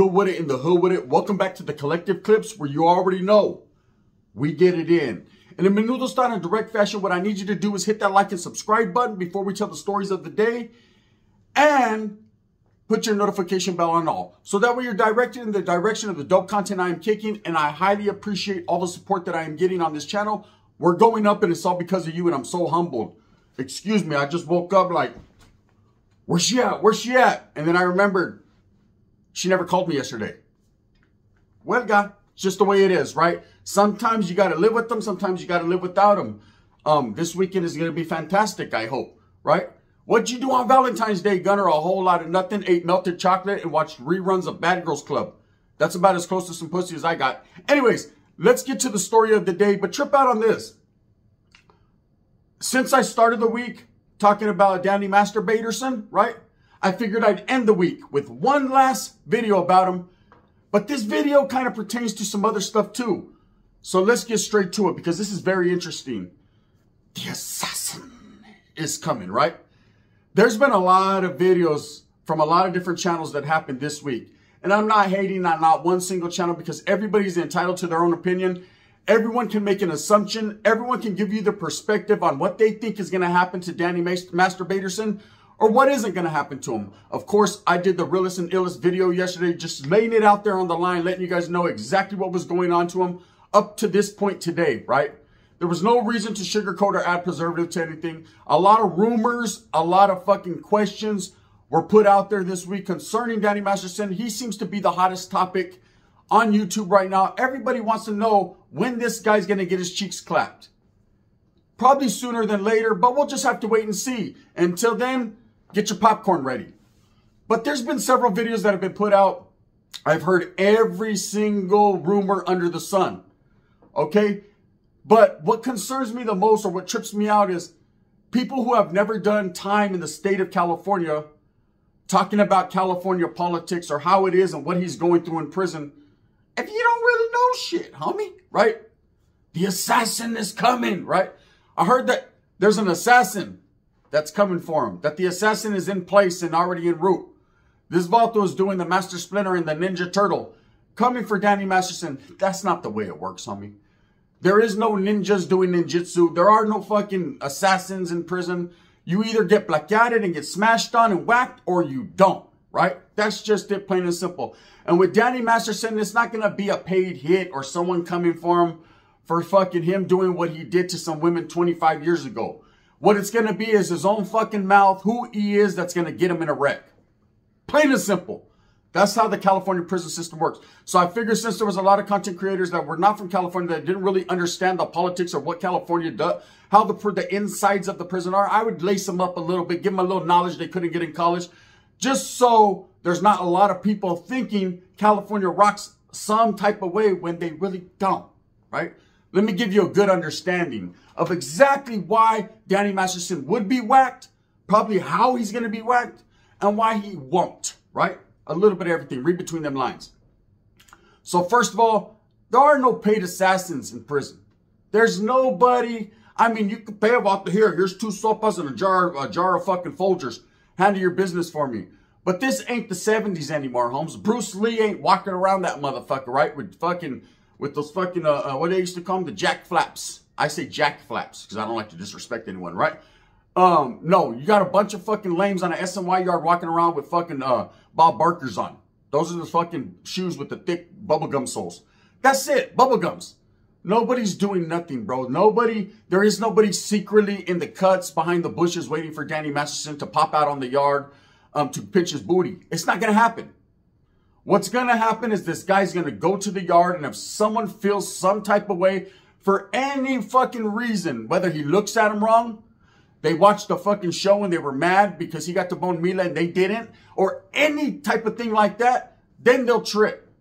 hood with it, in the hood with it. Welcome back to the Collective Clips, where you already know we get it in. And in Menudo style and direct fashion, what I need you to do is hit that like and subscribe button before we tell the stories of the day. And put your notification bell on all. So that way you're directed in the direction of the dope content I am kicking. And I highly appreciate all the support that I am getting on this channel. We're going up and it's all because of you, and I'm so humbled. Excuse me, I just woke up like, where's she at? Where's she at? And then I remembered she never called me yesterday. Well, God, it's just the way it is, right? Sometimes you got to live with them. Sometimes you got to live without them. This weekend is going to be fantastic, I hope, right? What'd you do on Valentine's Day, Gunner? A whole lot of nothing. Ate melted chocolate and watched reruns of Bad Girls Club. That's about as close to some pussy as I got. Anyways, let's get to the story of the day, but trip out on this. Since I started the week talking about Danny Masterson, right? I figured I'd end the week with one last video about him. But this video kind of pertains to some other stuff too. So let's get straight to it because this is very interesting. The Assassin is coming, right? There's been a lot of videos from a lot of different channels that happened this week. And I'm not hating on not one single channel because everybody's entitled to their own opinion. Everyone can make an assumption. Everyone can give you the perspective on what they think is going to happen to Danny Masterson or what isn't going to happen to him. Of course, I did the realest and illest video yesterday, just laying it out there on the line, letting you guys know exactly what was going on to him up to this point today, right? There was no reason to sugarcoat or add preservative to anything. A lot of rumors, a lot of fucking questions were put out there this week concerning Danny Masterson. He seems to be the hottest topic on YouTube right now. Everybody wants to know when this guy's going to get his cheeks clapped. Probably sooner than later, but we'll just have to wait and see. Until then, get your popcorn ready. But there's been several videos that have been put out. I've heard every single rumor under the sun. Okay? But what concerns me the most, or what trips me out, is people who have never done time in the state of California talking about California politics or how it is and what he's going through in prison. If you don't really know shit, homie, right? The assassin is coming, right? I heard that there's an assassin that's coming for him, that the assassin is in place and already en route. This Vato is doing the Master Splinter and the Ninja Turtle, coming for Danny Masterson. That's not the way it works, homie. There is no ninjas doing ninjutsu. There are no fucking assassins in prison. You either get blackouted and get smashed on and whacked, or you don't, right? That's just it, plain and simple. And with Danny Masterson, it's not going to be a paid hit or someone coming for him for fucking him doing what he did to some women 25 years ago. What it's going to be is his own fucking mouth, who he is, that's going to get him in a wreck. Plain and simple. That's how the California prison system works. So I figured since there was a lot of content creators that were not from California, that didn't really understand the politics of what California does, how the insides of the prison are, I would lace them up a little bit, give them a little knowledge they couldn't get in college, just so there's not a lot of people thinking California rocks some type of way when they really don't, right? Let me give you a good understanding of exactly why Danny Masterson would be whacked, probably how he's going to be whacked, and why he won't, right? A little bit of everything. Read between them lines. So first of all, there are no paid assassins in prison. There's nobody. I mean, you can pay about the here. Here's 2 sopas and a jar of fucking Folgers. Handle your business for me. But this ain't the 70s anymore, Holmes. Bruce Lee ain't walking around that motherfucker, right? With those fucking, what they used to call them? The jack flaps. I say jack flaps because I don't like to disrespect anyone, right? No, you got a bunch of fucking lames on an SNY yard walking around with fucking, Bob Barkers on. Those are the fucking shoes with the thick bubblegum soles. That's it. Bubblegums. Nobody's doing nothing, bro. There is nobody secretly in the cuts behind the bushes waiting for Danny Masterson to pop out on the yard, to pinch his booty. It's not going to happen. What's going to happen is this guy's going to go to the yard, and if someone feels some type of way for any fucking reason, whether he looks at him wrong, they watched the fucking show and they were mad because he got to bone Mila and they didn't, or any type of thing like that, then they'll trip.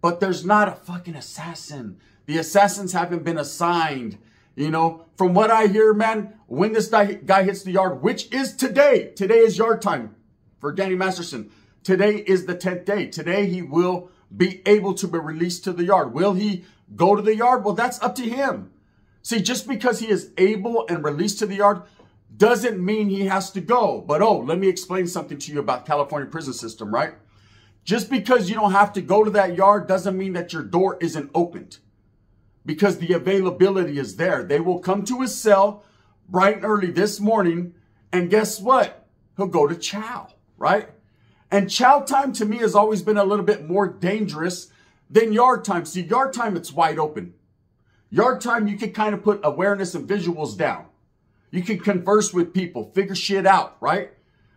But there's not a fucking assassin. The assassins haven't been assigned. You know, from what I hear, man, when this guy hits the yard, which is today is yard time for Danny Masterson. Today is the 10th day. Today he will be able to be released to the yard. Will he go to the yard? Well, that's up to him. See, just because he is able and released to the yard doesn't mean he has to go. But, oh, let me explain something to you about California prison system, right? Just because you don't have to go to that yard doesn't mean that your door isn't opened. Because the availability is there. They will come to his cell bright and early this morning, and guess what? He'll go to chow, right? And chow time to me has always been a little bit more dangerous than yard time. See, yard time, it's wide open. Yard time, you can kind of put awareness and visuals down. You can converse with people, figure shit out, right?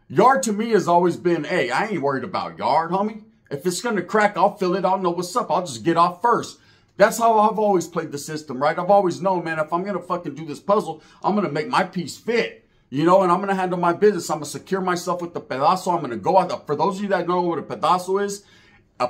Yard to me has always been, hey, I ain't worried about yard, homie. If it's going to crack, I'll fill it. I'll know what's up. I'll just get off first. That's how I've always played the system, right? I've always known, man, if I'm going to fucking do this puzzle, I'm going to make my piece fit. You know, and I'm going to handle my business. I'm going to secure myself with the pedazo. I'm going to go out. For those of you that know what a pedazo is a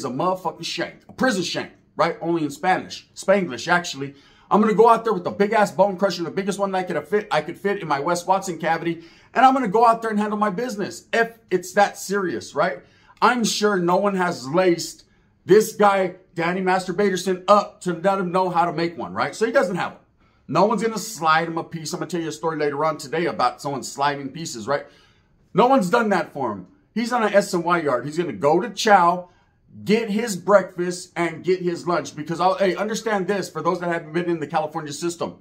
motherfucking shank, a prison shank, right? Only in Spanish, Spanglish, actually. I'm going to go out there with the big ass bone crusher, the biggest one that I could fit in my West Watson cavity. And I'm going to go out there and handle my business if it's that serious, right? I'm sure no one has laced this guy, Danny Masterson, up to let him know how to make one, right? So he doesn't have one. No one's going to slide him a piece. I'm going to tell you a story later on today about someone sliding pieces, right? No one's done that for him. He's on an S&Y yard. He's going to go to chow, get his breakfast, and get his lunch. Because, hey, understand this, for those that haven't been in the California system,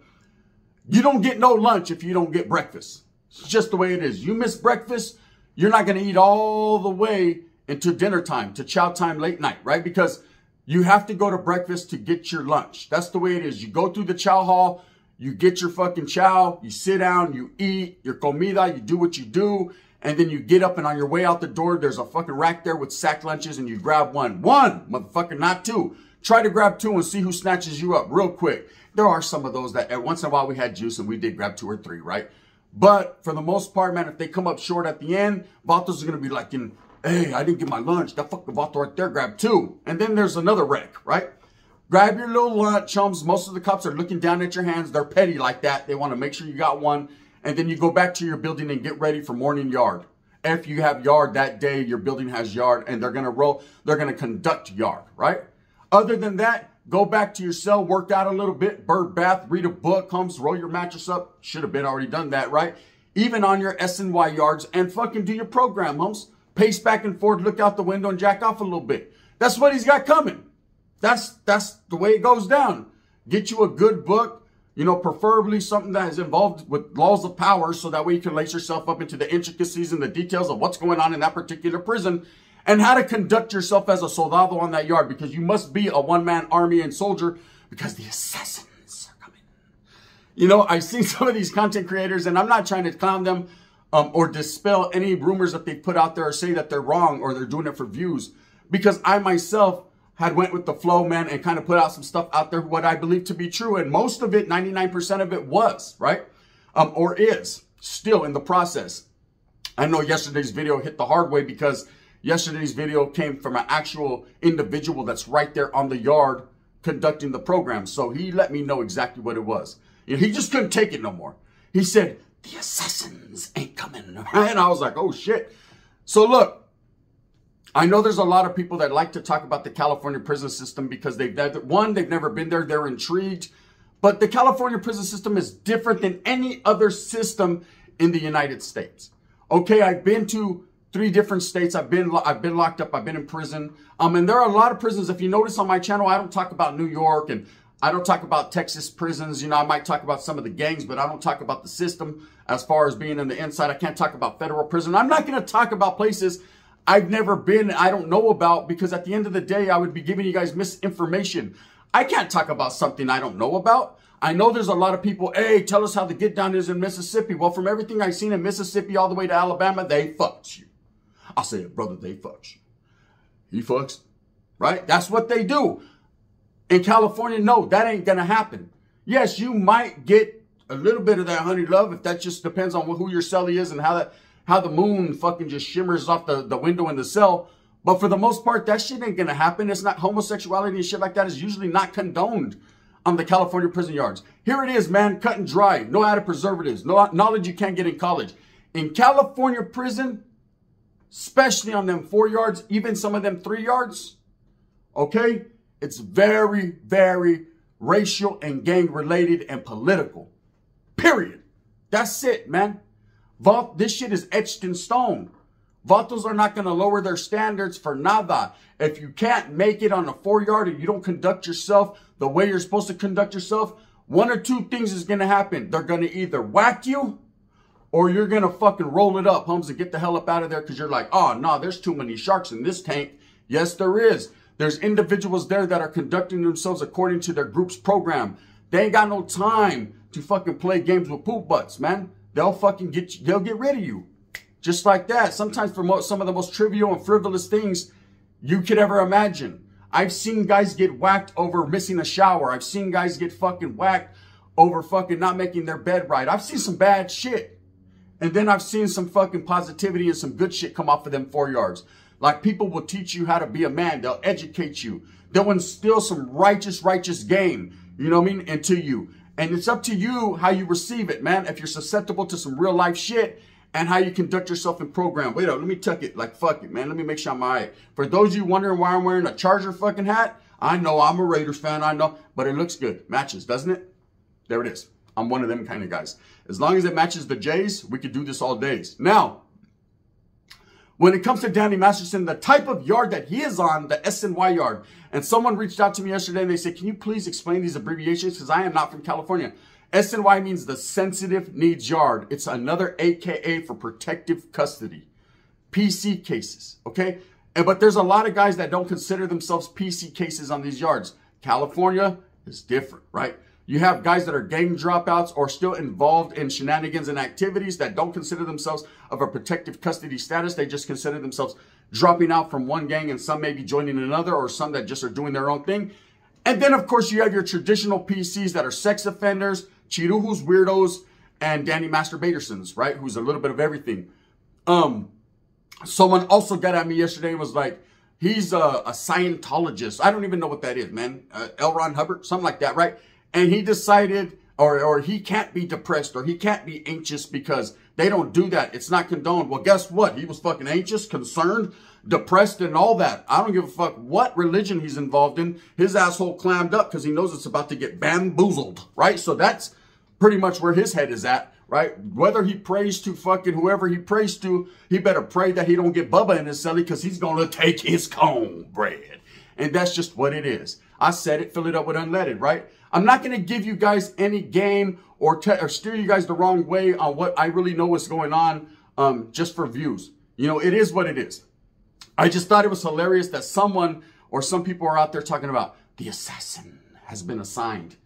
you don't get no lunch if you don't get breakfast. It's just the way it is. You miss breakfast, you're not going to eat all the way into dinner time, to chow time late night, right? Because you have to go to breakfast to get your lunch. That's the way it is. You go through the chow hall, you get your fucking chow, you sit down, you eat your comida, you do what you do, and then you get up and on your way out the door, there's a fucking rack there with sack lunches and you grab one. One, motherfucker, not two. Try to grab two and see who snatches you up real quick. There are some of those that once in a while we had juice and we did grab 2 or 3, right? But for the most part, man, if they come up short at the end, vatos are going to be like, hey, I didn't get my lunch. That fucking vato right there grabbed 2. And then there's another wreck, right? Grab your little lunch, chums. Most of the cops are looking down at your hands. They're petty like that. They want to make sure you got one. And then you go back to your building and get ready for morning yard. If you have yard that day, your building has yard, and they're going to conduct yard, right? Other than that, go back to your cell, work out a little bit, bird bath, read a book, comes, roll your mattress up. Should have been already done that, right? Even on your S&Y yards, and fucking do your program, homes. Pace back and forth, look out the window, and jack off a little bit. That's what he's got coming. That's the way it goes down. Get you a good book, you know, preferably something that is involved with laws of power, so that way you can lace yourself up into the intricacies and the details of what's going on in that particular prison and how to conduct yourself as a soldado on that yard, because you must be a one-man army and soldier, because the assassins are coming. You know, I've seen some of these content creators, and I'm not trying to clown them or dispel any rumors that they put out there or say that they're wrong or they're doing it for views, because I myself had went with the flow, man, and kind of put out some stuff out there, what I believe to be true. And most of it, 99% of it was, right? Or is still in the process. I know yesterday's video hit the hard way, because yesterday's video came from an actual individual that's right there on the yard conducting the program. So he let me know exactly what it was. You know, he just couldn't take it no more. He said, the assassins ain't coming. And I was like, oh shit. So look, I know there's a lot of people that like to talk about the California prison system because they've never been there. They're intrigued. But the California prison system is different than any other system in the United States. Okay, I've been to 3 different states. I've been locked up. I've been in prison. And there are a lot of prisons. If you notice on my channel, I don't talk about New York, and I don't talk about Texas prisons. You know, I might talk about some of the gangs, but I don't talk about the system as far as being in the inside. I can't talk about federal prison. I'm not going to talk about places I've never been, I don't know about, because at the end of the day, I would be giving you guys misinformation. I can't talk about something I don't know about. I know there's a lot of people, hey, tell us how the get down is in Mississippi. Well, from everything I've seen in Mississippi all the way to Alabama, they fucks you. I say, brother, they fucks you. He fucks, right? That's what they do. In California, no, that ain't going to happen. Yes, you might get a little bit of that honey love, if that just depends on who your cellie is and how the moon fucking just shimmers off the window in the cell. But for the most part, that shit ain't going to happen. It's not, homosexuality and shit like that is usually not condoned on the California prison yards. Here it is, man, cut and dry. No added preservatives. No knowledge you can't get in college. In California prison, especially on them 4 yards, even some of them 3 yards, okay, it's very, very racial and gang related and political. Period. That's it, man. This shit is etched in stone. Vatos are not going to lower their standards for nada. If you can't make it on a 4-yard and you don't conduct yourself the way you're supposed to conduct yourself, one or two things is going to happen. They're going to either whack you or you're going to fucking roll it up, Holmes, and get the hell up out of there because you're like, oh, no, there's too many sharks in this tank. Yes, there is. There's individuals there that are conducting themselves according to their group's program. They ain't got no time to fucking play games with poop butts, man. They'll fucking get you, they'll get rid of you. Just like that. Sometimes for some of the most trivial and frivolous things you could ever imagine. I've seen guys get whacked over missing a shower. I've seen guys get fucking whacked over fucking not making their bed right. I've seen some bad shit. And then I've seen some fucking positivity and some good shit come off of them 4 yards. Like, people will teach you how to be a man. They'll educate you. They'll instill some righteous game, you know what I mean, into you. And it's up to you how you receive it, man. If you're susceptible to some real life shit and how you conduct yourself in program. Wait up, let me tuck it. Like, fuck it, man. Let me make sure I'm all right. For those of you wondering why I'm wearing a Charger fucking hat, I know I'm a Raiders fan, I know. But it looks good. Matches, doesn't it? There it is. I'm one of them kind of guys. As long as it matches the Jays, we could do this all days. Now, when it comes to Danny Masterson, the type of yard that he is on, the SNY yard, and someone reached out to me yesterday and they said, can you please explain these abbreviations? Because I am not from California. SNY means the sensitive needs yard. It's another AKA for protective custody. PC cases, okay? But there's a lot of guys that don't consider themselves PC cases on these yards. California is different, right? You have guys that are gang dropouts or still involved in shenanigans and activities that don't consider themselves of a protective custody status. They just consider themselves dropping out from one gang, and some may be joining another, or some that just are doing their own thing. And then, of course, you have your traditional PCs that are sex offenders, chirujos, weirdos, and Danny Masturbatersons, right? Who's a little bit of everything. Someone also got at me yesterday and was like, he's a Scientologist. I don't even know what that is, man. L. Ron Hubbard, something like that, right? And he decided, or he can't be depressed, or he can't be anxious because they don't do that. It's not condoned. Well, guess what? He was fucking anxious, concerned, depressed, and all that. I don't give a fuck what religion he's involved in. His asshole clammed up because he knows it's about to get bamboozled, right? So that's pretty much where his head is at, right? Whether he prays to fucking whoever he prays to, he better pray that he don't get Bubba in his celly because he's going to take his cornbread. And that's just what it is. I said it, fill it up with unleaded, right? I'm not going to give you guys any game or steer you guys the wrong way on what I really know is going on just for views. You know, it is what it is. I just thought it was hilarious that someone or some people are out there talking about the assassin has been assigned.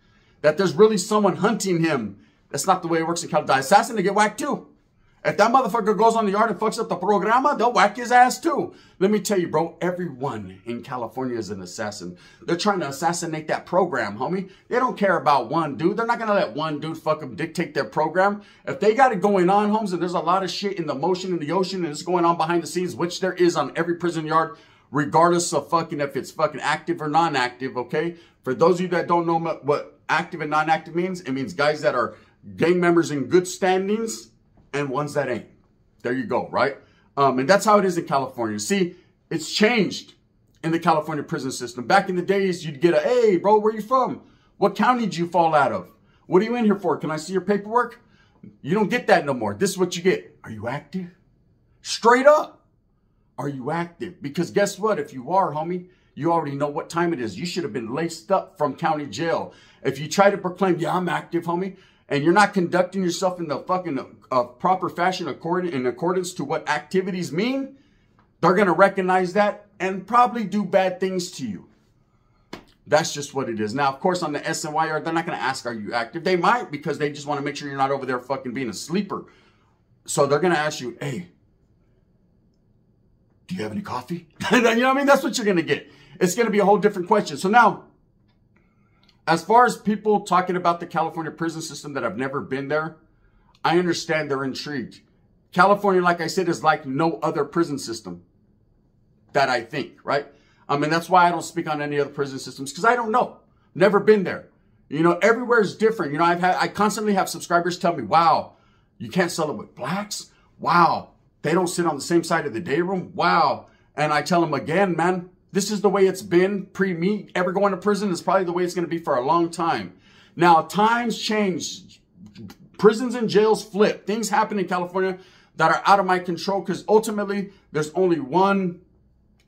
That there's really someone hunting him. That's not the way it works in California. The assassin, they get whacked too. If that motherfucker goes on the yard and fucks up the programa, they'll whack his ass too. Let me tell you, bro, everyone in California is an assassin. They're trying to assassinate that program, homie. They don't care about one dude. They're not going to let one dude fucking dictate their program. If they got it going on, homes, and there's a lot of shit in the motion in the ocean and it's going on behind the scenes, which there is on every prison yard, regardless of fucking if it's fucking active or non-active, okay? For those of you that don't know what active and non-active means, it means guys that are gang members in good standings and ones that ain't. There you go, right? And that's how it is in California. See, it's changed in the California prison system. Back in the days, you'd get a, hey, bro, where you from? What county did you fall out of? What are you in here for? Can I see your paperwork? You don't get that no more. This is what you get. Are you active? Straight up. Are you active? Because guess what? If you are, homie, you already know what time it is. You should have been laced up from county jail. If you try to proclaim, yeah, I'm active, homie, and you're not conducting yourself in the fucking proper fashion in accordance to what activities mean, they're going to recognize that and probably do bad things to you. That's just what it is. Now, of course, on the SNY, they're not going to ask, are you active? They might, because they just want to make sure you're not over there fucking being a sleeper. So they're going to ask you, hey, do you have any coffee? You know what I mean? That's what you're going to get. It's going to be a whole different question. So now, as far as people talking about the California prison system that have never been there, I understand they're intrigued. California, like I said, is like no other prison system that I think, right? And that's why I don't speak on any other prison systems, because I don't know. Never been there. You know, everywhere is different. You know, I constantly have subscribers tell me, wow, you can't sell it with blacks? Wow, they don't sit on the same side of the day room? Wow. And I tell them again, man, this is the way it's been pre-me ever going to prison. It's probably the way it's going to be for a long time. Now, times change. Prisons and jails flip. Things happen in California that are out of my control, because ultimately there's only one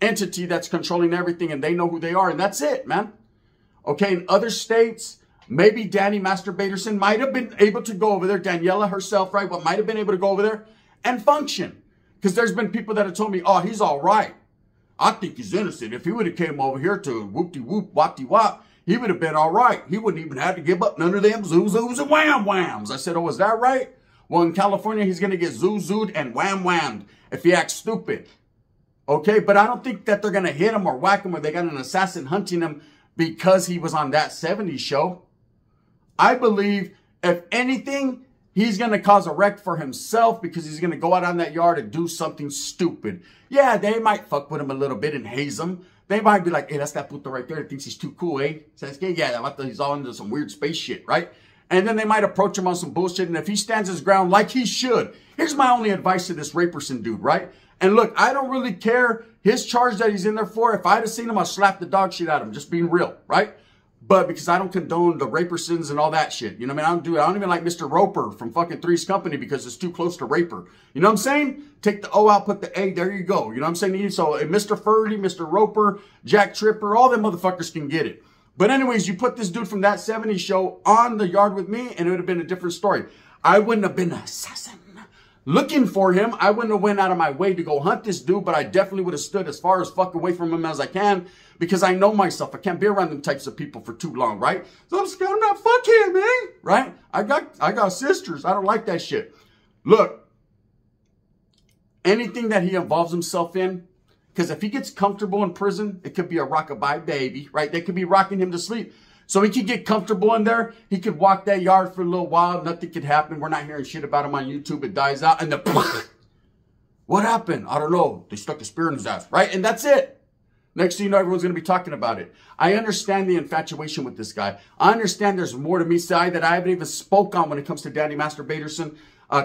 entity that's controlling everything, and they know who they are, and that's it, man. Okay, in other states, maybe Danny Masterson might have been able to go over there, Daniela herself, right, but might have been able to go over there and function. Because there's been people that have told me, oh, he's all right. I think he's innocent. If he would have came over here to whoop-de-whoop, wop-de-wop, he would have been all right. He wouldn't even have to give up none of them zoo-zoos and wham-whams. I said, oh, is that right? Well, in California, he's going to get zoo-zooed and wham-whammed if he acts stupid. Okay, but I don't think that they're going to hit him or whack him or they got an assassin hunting him because he was on that 70s show. I believe, if anything, he's going to cause a wreck for himself because he's going to go out on that yard and do something stupid. Yeah, they might fuck with him a little bit and haze him. They might be like, hey, that's that puto right there that thinks he's too cool, eh? Says, yeah, he's all into some weird space shit, right? And then they might approach him on some bullshit, and if he stands his ground like he should, here's my only advice to this Raperson dude, right? And look, I don't really care his charge that he's in there for. If I had seen him, I'd slap the dog shit out of him, just being real, right? But because I don't condone the Rapersons and all that shit. You know what I mean? I don't even like Mr. Roper from fucking Three's Company because it's too close to Raper. You know what I'm saying? Take the O out, put the A, there you go. You know what I'm saying? So Mr. Furley, Mr. Roper, Jack Tripper, all them motherfuckers can get it. But anyways, you put this dude from that 70s show on the yard with me and it would have been a different story. I wouldn't have been an assassin looking for him. I wouldn't have went out of my way to go hunt this dude, but I definitely would have stood as far as fuck away from him as I can because I know myself. I can't be around them types of people for too long, right? So I'm scared I'm not fuck him, man. Right? I got sisters. I don't like that shit. Look, anything that he involves himself in, because if he gets comfortable in prison, it could be a rockabye baby, right? They could be rocking him to sleep. So he could get comfortable in there. He could walk that yard for a little while. Nothing could happen. We're not hearing shit about him on YouTube. It dies out. And the what happened? I don't know. They stuck a spear in his ass, right? And that's it. Next thing you know, everyone's going to be talking about it. I understand the infatuation with this guy. I understand there's more to me side that I haven't even spoke on when it comes to Danny Masterson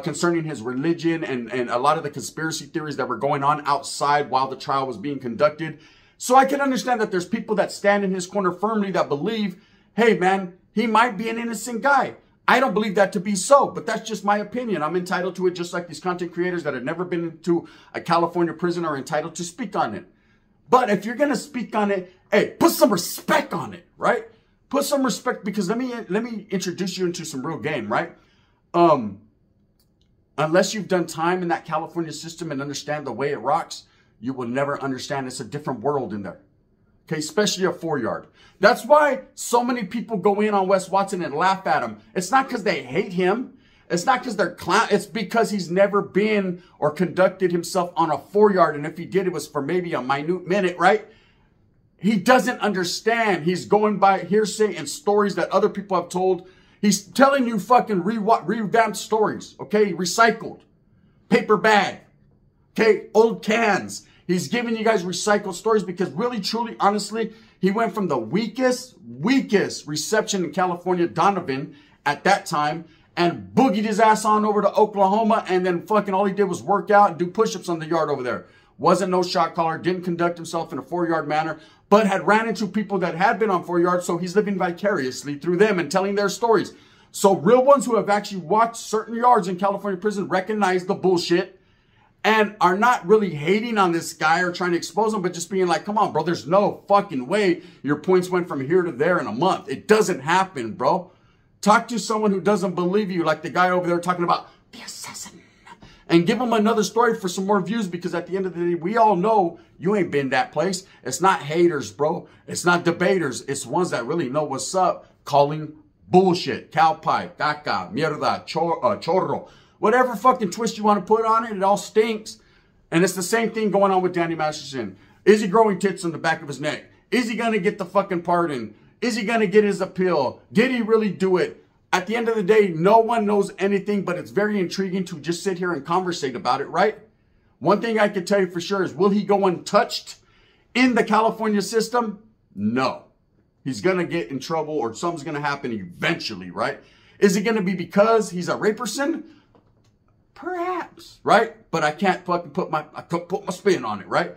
concerning his religion and a lot of the conspiracy theories that were going on outside while the trial was being conducted. So I can understand that there's people that stand in his corner firmly that believe, hey, man, he might be an innocent guy. I don't believe that to be so, but that's just my opinion. I'm entitled to it just like these content creators that have never been into a California prison are entitled to speak on it. But if you're going to speak on it, hey, put some respect on it, right? Put some respect because let me introduce you into some real game, right? Unless you've done time in that California system and understand the way it rocks, you will never understand. It's a different world in there. Okay, especially a 4-yard. That's why so many people go in on Wes Watson and laugh at him. It's not because they hate him. It's not because they're clown. It's because he's never been or conducted himself on a 4-yard. And if he did, it was for maybe a minute minute, right? He doesn't understand. He's going by hearsay and stories that other people have told. He's telling you fucking revamped stories, okay? Recycled. Paper bag. Okay? Old cans. He's giving you guys recycled stories because really, truly, honestly, he went from the weakest reception in California, Donovan, at that time, and boogied his ass on over to Oklahoma, and then fucking all he did was work out and do push-ups on the yard over there. Wasn't no shot caller, didn't conduct himself in a 4-yard manner, but had ran into people that had been on 4 yards, so he's living vicariously through them and telling their stories. So real ones who have actually watched certain yards in California prison recognize the bullshit and are not really hating on this guy or trying to expose him, but just being like, come on, bro, there's no fucking way your points went from here to there in a month. It doesn't happen, bro. Talk to someone who doesn't believe you, like the guy over there talking about the assassin. And give him another story for some more views, because at the end of the day, we all know you ain't been that place. It's not haters, bro. It's not debaters. It's ones that really know what's up, calling bullshit, cow pie, caca, mierda, chorro. Whatever fucking twist you want to put on it, it all stinks. And it's the same thing going on with Danny Masterson. Is he growing tits on the back of his neck? Is he going to get the fucking pardon? Is he going to get his appeal? Did he really do it? At the end of the day, no one knows anything, but it's very intriguing to just sit here and conversate about it, right? One thing I can tell you for sure is, will he go untouched in the California system? No. He's going to get in trouble, or something's going to happen eventually, right? Is it going to be because he's a Raperson? Perhaps, right? But I can't fucking put my spin on it, right?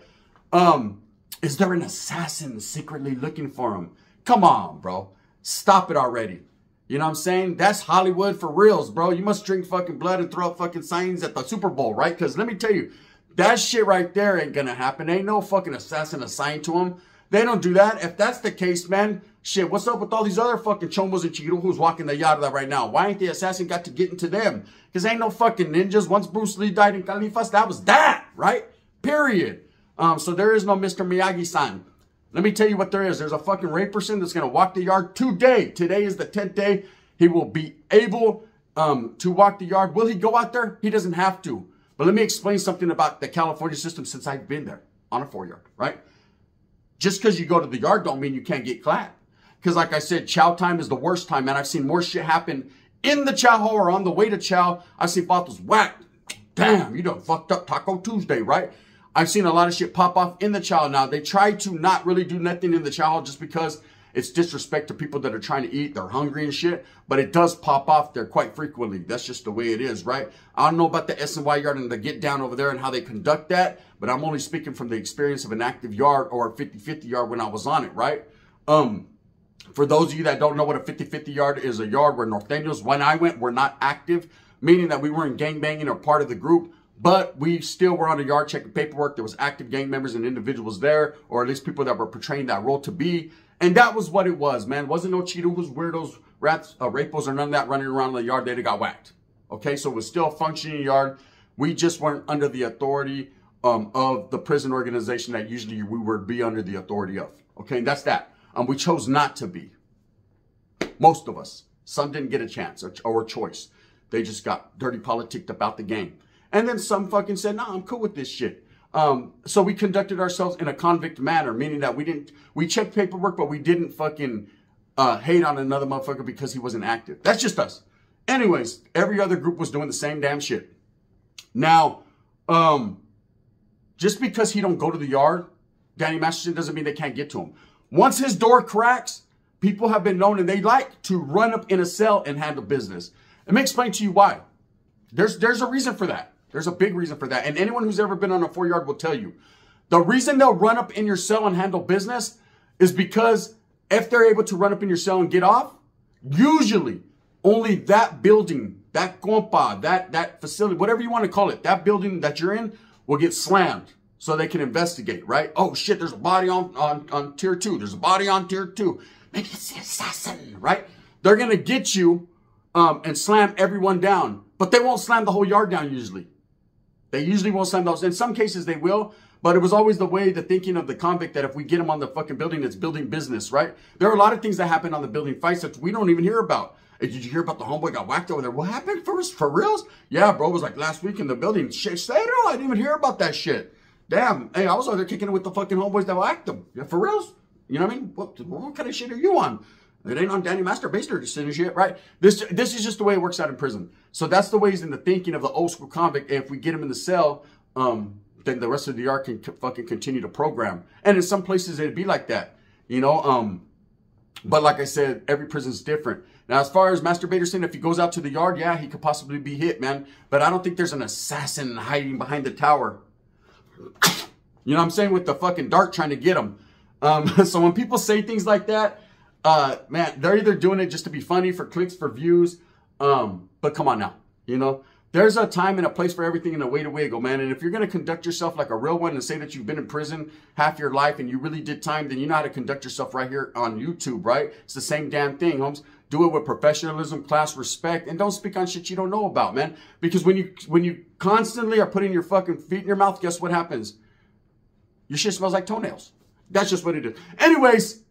Is there an assassin secretly looking for him? Come on, bro. Stop it already. You know what I'm saying? That's Hollywood for reals, bro. You must drink fucking blood and throw up fucking signs at the Super Bowl, right? Because let me tell you, that shit right there ain't gonna happen. Ain't no fucking assassin assigned to him. They don't do that. If that's the case, man, shit, what's up with all these other fucking chomos and chiquitos who's walking the Yarda right now? Why ain't the assassin got to get into them? Because ain't no fucking ninjas. Once Bruce Lee died in Califas, that was that, right? Period. So there is no Mr. Miyagi-san. Let me tell you what there is. There's a fucking Ray person that's going to walk the yard today. Today is the 10th day. He will be able to walk the yard. Will he go out there? He doesn't have to. But let me explain something about the California system since I've been there on a 4-yard, right? Just because you go to the yard don't mean you can't get clapped. Because like I said, chow time is the worst time, man. I've seen more shit happen in the chow hall or on the way to chow. I've seen bottles whacked. Damn, you done fucked up Taco Tuesday, right? I've seen a lot of shit pop off in the chow. Now, they try to not really do nothing in the chow hall just because it's disrespect to people that are trying to eat. They're hungry and shit. But it does pop off there quite frequently. That's just the way it is, right? I don't know about the SNY yard and the get down over there and how they conduct that. But I'm only speaking from the experience of an active yard or a 50-50 yard when I was on it, right? For those of you that don't know what a 50-50 yard is, a yard where Norteños, when I went, were not active. Meaning that we weren't gangbanging or part of the group. But we still were on the yard checking paperwork. There was active gang members and individuals there, or at least people that were portraying that role to be. And that was what it was, man. It wasn't no Cheetos, weirdos, rats, rapos, or none of that running around in the yard. They got whacked. Okay, so it was still a functioning yard. We just weren't under the authority of the prison organization that usually we would be under the authority of. Okay, and that's that. We chose not to be. Most of us. Some didn't get a chance or a choice. They just got dirty politicked about the game. And then some fucking said, nah, I'm cool with this shit. So we conducted ourselves in a convict manner, meaning that we checked paperwork, but we didn't fucking hate on another motherfucker because he wasn't active. That's just us. Anyways, every other group was doing the same damn shit. Now, just because he don't go to the yard, Danny Masterson, doesn't mean they can't get to him. Once his door cracks, people have been known and they like to run up in a cell and handle business. Let me explain to you why. There's a reason for that. There's a big reason for that. And anyone who's ever been on a 4-yard will tell you. The reason they'll run up in your cell and handle business is because if they're able to run up in your cell and get off, usually only that building, that compa, that facility, whatever you want to call it, that building that you're in will get slammed so they can investigate, right? Oh shit, there's a body on tier 2. There's a body on tier 2. Maybe it's the assassin, right? They're going to get you and slam everyone down. But they won't slam the whole yard down usually. They usually won't slam those. In some cases they will, but it was always the thinking of the convict that if we get them on the fucking building, it's building business, right? There are a lot of things that happen on the building fights that we don't even hear about. Hey, did you hear about the homeboy got whacked over there? What happened for reals? Yeah, bro, it was like last week in the building. Shit, I didn't even hear about that shit. Damn, hey, I was over there kicking it with the fucking homeboys that whacked them. Yeah, for reals? You know what I mean? What kind of shit are you on? It ain't on Danny Masterson and shit, right? This is just the way it works out in prison. So that's the ways in the thinking of the old school convict. If we get him in the cell, then the rest of the yard can fucking continue to program. And in some places it'd be like that, you know. But like I said, every prison's different. Now, as far as Masturbator, if he goes out to the yard, yeah, he could possibly be hit, man. But I don't think there's an assassin hiding behind the tower. You know what I'm saying? With the fucking dart trying to get him. So when people say things like that, man, they're either doing it just to be funny, for clicks, for views. But come on now, you know, there's a time and a place for everything and a way to wiggle, man. And if you're going to conduct yourself like a real one and say that you've been in prison half your life and you really did time, then you know how to conduct yourself right here on YouTube, right? It's the same damn thing, Holmes. Do it with professionalism, class, respect, and don't speak on shit you don't know about, man. Because when you constantly are putting your fucking feet in your mouth, guess what happens? Your shit smells like toenails. That's just what it is. Anyways,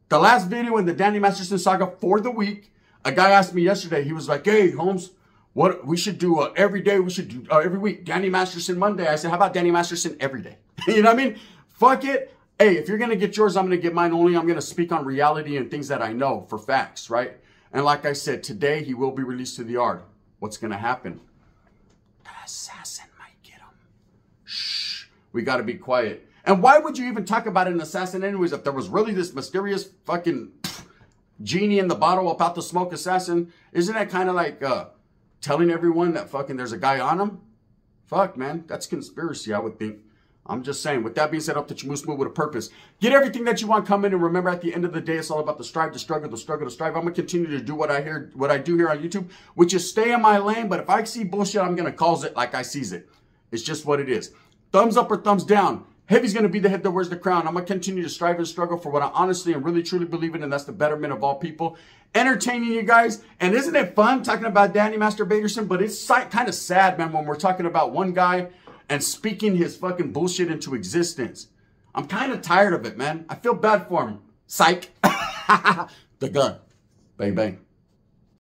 the last video in the Danny Masterson saga for the week, a guy asked me yesterday, he was like, hey, Holmes, what we should do every day, we should do every week, Danny Masterson Monday. I said, how about Danny Masterson every day? You know what I mean? Fuck it. Hey, if you're going to get yours, I'm going to get mine only. I'm going to speak on reality and things that I know for facts, right? And like I said, today he will be released to the yard. What's going to happen? The assassin might get him. Shh. We got to be quiet. And why would you even talk about an assassin anyways if there was really this mysterious fucking genie in the bottle about to smoke assassin? Isn't that kind of like telling everyone that fucking there's a guy on him? Fuck, man. That's conspiracy, I would think. I'm just saying. With that being said, I hope that you move smooth with a purpose. Get everything that you want coming, and remember, at the end of the day, it's all about the strive, the struggle, the struggle, the strive. I'm gonna continue to do what I do here on YouTube, which is stay in my lane. But if I see bullshit, I'm gonna call it like I sees it. It's just what it is. Thumbs up or thumbs down. Heavy's going to be the head that wears the crown. I'm going to continue to strive and struggle for what I honestly and really truly believe in, and that's the betterment of all people. Entertaining you guys. And isn't it fun talking about Danny Masterson? But it's kind of sad, man, when we're talking about one guy and speaking his fucking bullshit into existence. I'm kind of tired of it, man. I feel bad for him. Psych. The gun. Bang, bang.